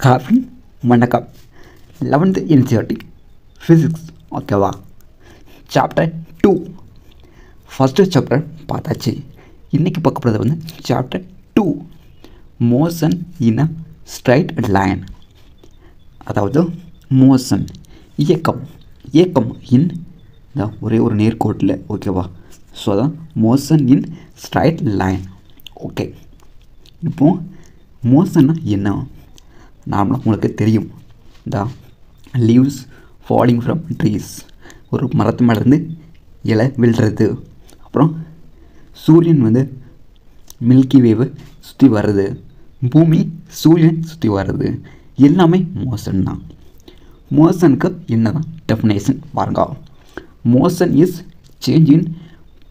Carbon வணக்கம் 11th NCERT physics ஓகேவா. Chapter 2 first chapter பார்த்தாச்சு. இன்றைக்கி பார்க்க போகிறது வந்து சாப்டர் 2 மோஷன் இன் அ ஸ்ட்ரைட் லைன். அதாவது மோஷன் இயக்கம் இன் ஒரே ஒரு நேர்கோட்டில் ஓகேவா. ஸோ அதான் மோஷன் இன் ஸ்ட்ரைட் லைன். ஓகே, இப்போது மோஷன்னா என்ன? நார்மலாக உங்களுக்கு தெரியும், இந்த லீவ்ஸ் ஃபாலிங் ஃப்ரம் ட்ரீஸ், ஒரு மரத்து மேலேருந்து இலை விழுறது, அப்புறம் சூரியன் வந்து மில்கி வேவை சுற்றி வர்றது, பூமி சூரியன் சுற்றி வர்றது, எல்லாமே மோஷன் தான். மோஷனுக்கு என்ன தான் டெஃபினேஷன் பாருங்க. Motion is change in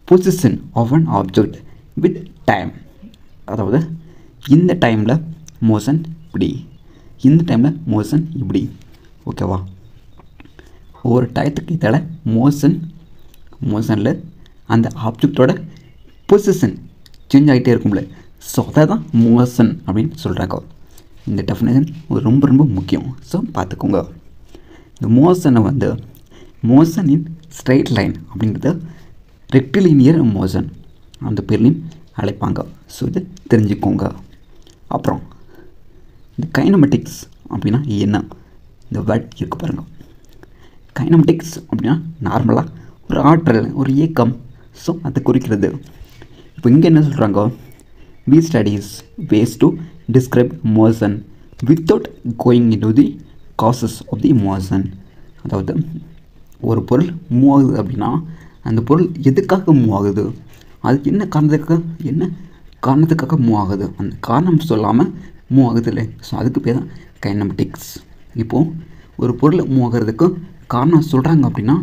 position of an object with time. அதாவது இந்த டைமில் மோஷன் இப்படி, இந்த டைமில் மோஷன் இப்படி ஓகேவா. ஒரு டயத்துக்கு இதால் மோஷனில் அந்த ஆப்ஜெக்டோட பொசிஷன் சேஞ்ச் ஆகிட்டே இருக்கும்ல. ஸோ அதை தான் மோஷன் அப்படின்னு சொல்கிறாங்க. இந்த டெஃபினேஷன் ரொம்ப ரொம்ப முக்கியம். ஸோ பார்த்துக்கோங்க. இந்த மோஷனை வந்து மோஷன் இன் ஸ்ட்ரைட் லைன் அப்படிங்கிறது ரெக்டிலினியர் மோஷன் அந்த பேர்லையும் அழைப்பாங்க. ஸோ இது தெரிஞ்சுக்கோங்க. அப்புறம் இந்த கைனமெட்டிக்ஸ் அப்படின்னா என்ன? இந்த வேர்ட் இருக்குது பாருங்கள். கைனமெட்டிக்ஸ் அப்படின்னா நார்மலாக ஒரு ஆற்றல், ஒரு இயக்கம். ஸோ அதை குறிக்கிறது. இப்போ இங்கே என்ன சொல்கிறாங்க? We studies ways to describe motion without going in to the causes of the motion. அதாவது ஒரு பொருள் மூவ் ஆகுது அப்படின்னா அந்த பொருள் எதுக்காக மூவ் ஆகுது, அதுக்கு என்ன காரணத்துக்காக மூவ் ஆகுது, அந்த காரணம் சொல்லாமல் மூவ் ஆகுது இல்லை. ஸோ அதுக்கு பேர் தான் கைனமெட்டிக்ஸ். இப்போது ஒரு பொருள் மூவ் ஆகிறதுக்கு காரணம் சொல்கிறாங்க அப்படின்னா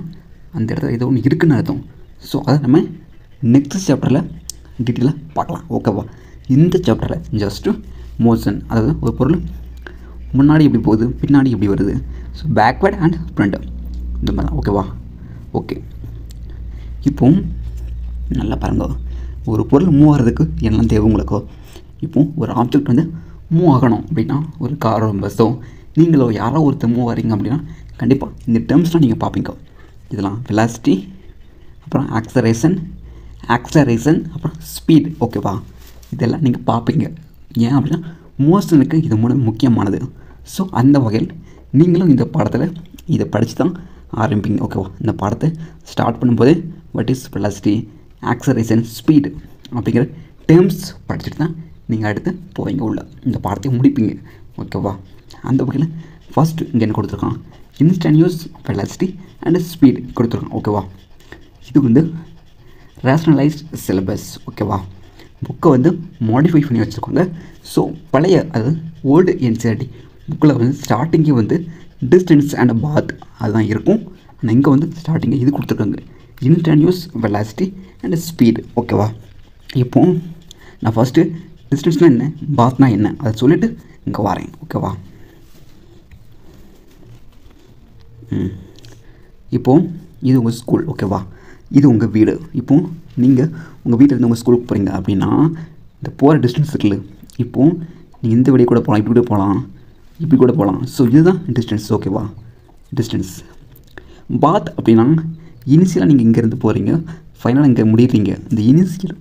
அந்த இடத்துல ஏதோ ஒன்று இருக்குன்னு அர்த்தம். ஸோ அதை நம்ம நெக்ஸ்ட் சாப்டரில் டீட்டெயிலாக பார்க்கலாம் ஓகேவா. இந்த சாப்டரில் ஜஸ்ட்டு மோஷன், அதாவது ஒரு பொருள் முன்னாடி எப்படி போகுது, பின்னாடி எப்படி வருது, ஸோ பேக்வேர்ட் அண்ட் ஃப்ரண்ட், இந்த மாதிரி தான் ஓகேவா. ஓகே, இப்போ நல்லா பாருங்கள். ஒரு பொருள் மூவ் ஆகிறதுக்கு என்னெல்லாம் தேவை உங்களுக்கு? இப்போது ஒரு ஆப்ஜெக்ட் வந்து மூவ் ஆகணும் அப்படின்னா, ஒரு காரோ பஸ்ஸோ நீங்களோ யாரோ ஒருத்தர் மூவ் ஆகிறீங்க அப்படின்னா கண்டிப்பாக இந்த டேர்ம்ஸ்லாம் நீங்கள் பார்ப்பீங்க. இதெல்லாம் வெலாசிட்டி, அப்புறம் ஆக்ஸலரேஷன், அப்புறம் ஸ்பீட் ஓகேவா. இதெல்லாம் நீங்கள் பார்ப்பீங்க. ஏன் அப்படின்னா மோஷனுக்கு இது முக்கியமானது. ஸோ அந்த வகையில் நீங்களும் இந்த பாடத்தில் இதை படித்து தான் ஆரம்பிப்பீங்க ஓகேவா. இந்த பாடத்தை ஸ்டார்ட் பண்ணும்போதே what is velocity, acceleration, speed அப்படிங்கிற டேர்ம்ஸ் படிச்சுட்டு தான் நீங்கள் அடுத்து போவீங்க உள்ள, இந்த பாடத்தை முடிப்பீங்க ஓகேவா. அந்த வகையில் ஃபஸ்ட்டு இங்கே என்ன கொடுத்துருக்கான்? இன்ஸ்டன்டினியஸ் வெலாசிட்டி அண்ட் ஸ்பீடு கொடுத்துருக்கான் ஓகேவா. இது வந்து ரேஷ்னலைஸ்ட் சிலபஸ் ஓகேவா. புக்கை வந்து மாடிஃபை பண்ணி வச்சுருக்காங்க. ஸோ பழைய, அதாவது ஓல்டு NCERT புக்கில் வந்து ஸ்டார்டிங்கே வந்து டிஸ்டன்ஸ் அண்ட் பாத் அதுதான் இருக்கும். ஆனால் இங்கே வந்து ஸ்டார்டிங்கே இது கொடுத்துருக்காங்க, இன்ஸ்டன்டினியஸ் வெலாசிட்டி அண்ட் ஸ்பீடு ஓகேவா. இப்போது நான் ஃபஸ்ட்டு டிஸ்டன்ஸ்னால் என்ன, பாத்னா என்ன அதை சொல்லிவிட்டு இங்கே வரேன் ஓகேவா. இப்போது இது உங்கள் ஸ்கூல் ஓகேவா, இது உங்கள் வீடு. இப்போது நீங்கள் உங்கள் வீட்டிலேருந்து உங்கள் ஸ்கூலுக்கு போகிறீங்க அப்படின்னா இந்த போகிற டிஸ்டன்ஸ் இருக்குல்ல. இப்போது நீங்கள் இந்த வழியை கூட போகலாம், இப்படி கூட போகலாம், இப்படி கூட போகலாம். ஸோ இதுதான் டிஸ்டன்ஸ் ஓகேவா. டிஸ்டன்ஸ். பாத் அப்படின்னா இனிஷியலாக நீங்கள் இங்கேருந்து போகிறீங்க, ஃபைனலாக இங்கே முடிகிறீங்க, இந்த இனிஷியல்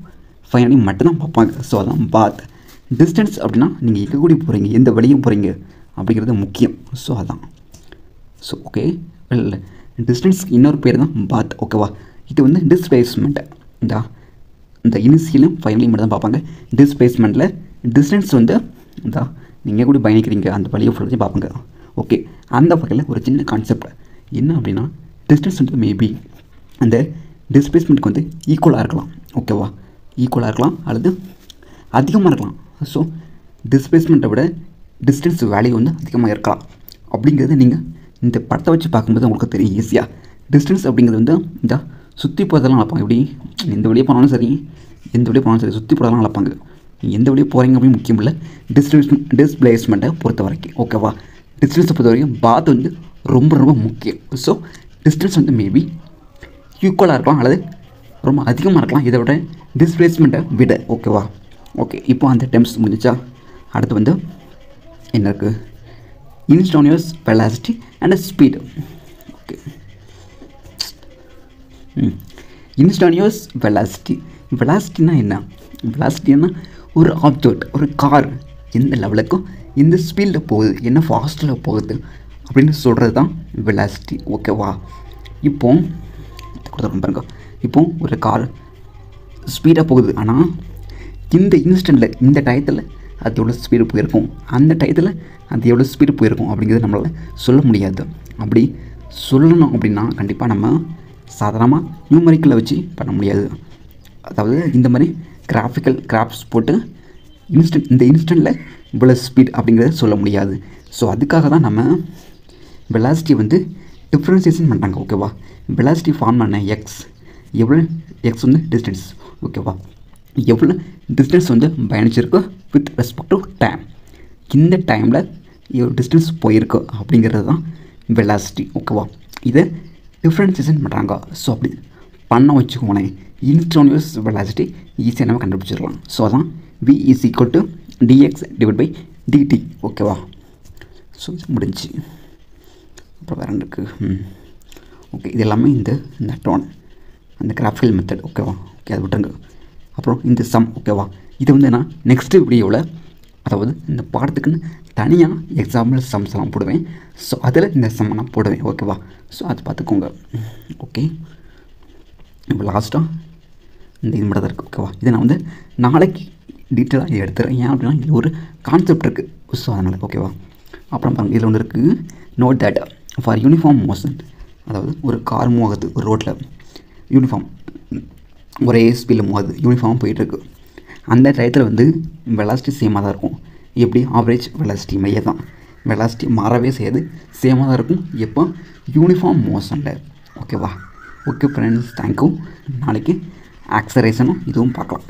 ஃபைனலி மட்டும்தான் பார்ப்பாங்க. ஸோ அதான் பாத். டிஸ்டன்ஸ் அப்படின்னா நீங்கள் எங்கே கூடி போகிறீங்க, எந்த வழியும் போகிறீங்க அப்படிங்கிறது முக்கியம். ஸோ அதான். ஸோ ஓகே, இல்லை டிஸ்டன்ஸ்க்கு இன்னொரு பேர் தான் பாத் ஓகேவா. இது வந்து டிஸ்பிளேஸ்மெண்ட். இந்த இனிஷியலும் ஃபைனலையும் மட்டும் தான் பார்ப்பாங்க. டிஸ்பிளேஸ்மெண்ட்டில் டிஸ்டன்ஸ் வந்து நீங்கள் கூட பயணிக்கிறீங்க அந்த வழியை ஃபுல்லாக பார்ப்பாங்க ஓகே. அந்த வகையில் ஒரு சின்ன கான்செப்ட் என்ன அப்படின்னா, டிஸ்டன்ஸ் வந்து மேபி அந்த டிஸ்பிளேஸ்மெண்ட்டுக்கு வந்து ஈக்குவலாக இருக்கலாம் ஓகேவா. ஈக்குவலாக இருக்கலாம் அல்லது அதிகமாக இருக்கலாம். ஸோ டிஸ்பிளேஸ்மெண்ட்டை விட டிஸ்டன்ஸ் வேல்யூ வந்து அதிகமாக இருக்கலாம் அப்படிங்கிறது நீங்கள் இந்த படத்தை வச்சு பார்க்கும்போது உங்களுக்கு தெரியும் ஈஸியாக. டிஸ்டன்ஸ் அப்படிங்கிறது வந்து இந்த சுற்றி போகிறதெல்லாம் அளப்பாங்க. எப்படி எந்த வழியே போனாலும் சரி, எந்த வழியே போனாலும் சரி சுற்றி போகிறதெல்லாம் அளப்பாங்க. நீங்கள் எந்த வழியே போகிறீங்க அப்படின்னு முக்கியம் இல்லை, டிஸ்பிளேஸ்மெண்ட்டை பொறுத்த வரைக்கும் ஓகேவா. டிஸ்டன்ஸை பொறுத்த வரைக்கும் பாத் வந்து ரொம்ப ரொம்ப முக்கியம். ஸோ டிஸ்டன்ஸ் வந்து மேபி ஈக்குவலாக இருக்கலாம் அல்லது ரொம்ப அதிகமாக இருக்கலாம் இதை விட டிஸ்பிளேஸ்மெண்ட்டை விட ஓகேவா. ஓகே, இப்போ அந்த டெம்ஸ் முடிஞ்சிச்சா. அடுத்து வந்து என்ன இருக்குது? Instantaneous velocity and speed. Okay, instantaneous velocity. வெலாசிட்டினா என்ன? வெலாசிட்டின்னா ஒரு ஆப்ஜெக்ட், ஒரு கார் எந்த லெவலுக்கும் இந்த ஸ்பீடில் போகுது, என்ன ஃபாஸ்ட்டில் போகுது அப்படின்னு சொல்கிறது தான் வெலாசிட்டி. ஓகேவா? இப்போ கொடுத்துருக்கோம் பாருங்க. இப்போ ஒரு கார் ஸ்பீடாக போகுது, ஆனால் இந்த இன்ஸ்டன்ட்டில், இந்த டயத்தில் அது எவ்வளோ ஸ்பீடு போயிருக்கும், அந்த டயத்தில் அது எவ்வளோ ஸ்பீடு போயிருக்கும் அப்படிங்கிறது நம்மளால் சொல்ல முடியாது. அப்படி சொல்லணும் அப்படின்னா கண்டிப்பாக நம்ம சாதாரணமாக நியூமரிக்கலை வச்சு பண்ண முடியாது. அதாவது இந்த மாதிரி கிராஃப்ஸ் போட்டு இந்த இன்ஸ்டன்ட்டில் இவ்வளோ ஸ்பீட் அப்படிங்கிறத சொல்ல முடியாது. ஸோ அதுக்காக தான் நம்ம வெலாசிட்டி வந்து டிஃப்ரென்சியேஷன் பண்ணுறாங்க. ஓகேவா? வெலாசிட்டி ஃபார்ம் பண்ண எவ்வளோ எக்ஸ் வந்து டிஸ்டன்ஸ். ஓகேவா? எவ்வளோ டிஸ்டன்ஸ் வந்து பயணிச்சிருக்கோ வித் ரெஸ்பெக்ட் டு டைம், இந்த டைமில் எவ்வளோ டிஸ்டன்ஸ் போயிருக்கு அப்படிங்கிறது தான் வெலாசிட்டி. ஓகேவா? இதை டிஃப்ரென்சியேஷன் பண்ணுறாங்க. ஸோ அப்படி பண்ண வச்சுக்கோங்களேன், இன்ஸ்டானியஸ் வெலாசிட்டி ஈஸியாக நம்ம கண்டுபிடிச்சிடலாம். ஸோ அதான் v is equal to dx divide by dt. ஓகேவா? ஸோ இது முடிஞ்சு. அப்புறம் வேறு இருக்குது. ஓகே, இது எல்லாமே இந்த டோன் அந்த கிராஃபிக்கல் மெத்தட். ஓகேவா? ஓகே, அதை விட்டுருங்க. அப்புறம் இந்த சம். ஓகேவா? இதை வந்து நான் நெக்ஸ்ட்டு வீடியோவில், அதாவது இந்த பாடத்துக்குன்னு தனியாக எக்ஸாம்பிள் சம்ஸ் எல்லாம் போடுவேன். ஸோ அதில் இந்த சம் நான் போடுவேன். ஓகேவா? ஸோ அது பார்த்துக்கோங்க. ஓகே, இப்போ லாஸ்ட்டாக இந்த இது மட்டும் தான் இருக்குது. ஓகேவா? இதை நான் வந்து நாளைக்கு டீட்டெயிலாக எடுத்துகிறேன். ஏன் அப்படின்னா இதில் ஒரு கான்செப்ட் இருக்குது. ஸோ அதனால். ஓகேவா? அப்புறம் பாருங்கள், இதில் ஒன்று இருக்குது. Note that for uniform motion, அதாவது ஒரு கார் மூவ் ஆகுது ஒரு ரோட்டில், யூனிஃபார்ம் ஒரே ஸ்பீடில் மூவ் ஆகுது, யூனிஃபார்ம் போயிட்டுருக்கு. அந்த டயத்தில் வந்து வெலாசிட்டி சேமாக தான் இருக்கும். எப்படி? ஆவரேஜ் வெலாசிட்டி மாதிரியே தான். வெலாசிட்டி மாறவே செய்யாது, சேமாக தான் இருக்கும். எப்போ? யூனிஃபார்ம் மோஷனில். ஓகேவா? Okay friends, thank you. நாளைக்கு ஆக்சரேஷனும் இதுவும் பார்க்கலாம்.